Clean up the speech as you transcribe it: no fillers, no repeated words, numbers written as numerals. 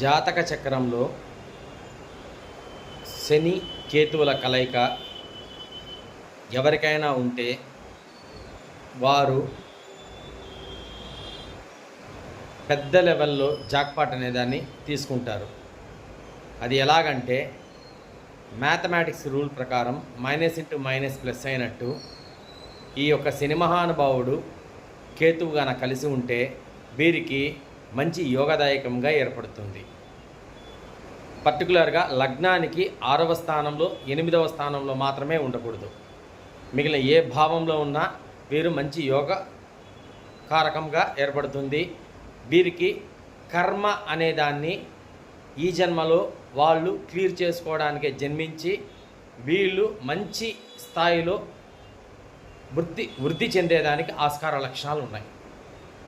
జాతక చక్రంలో శని కేతువుల కలయిక ఎవరికైనా ఉంటే వారు పెద్ద లెవెల్లో జాక్పాట్ అనేదాన్ని తీసుకుంటారు. అది ఎలాగంటే మ్యాథమెటిక్స్ రూల్ ప్రకారం మైనస్ ఇంటూ మైనస్ ప్లస్ అయినట్టు ఈ యొక్క శని మహానుభావుడు కేతువు గాన కలిసి ఉంటే వీరికి మంచి యోగదాయకంగా ఏర్పడుతుంది. పర్టికులర్గా లగ్నానికి 6వ స్థానంలో 8వ స్థానంలో మాత్రమే ఉండకూడదు. మిగిలిన ఏ భావంలో ఉన్నా వీరు మంచి యోగ కారకంగా ఏర్పడుతుంది. వీరికి కర్మ అనేదాన్ని ఈ జన్మలో వాళ్ళు క్లియర్ చేసుకోవడానికే జన్మించి వీళ్ళు మంచి స్థాయిలో వృద్ధి చెందేదానికి ఆస్కార లక్షణాలు ఉన్నాయి.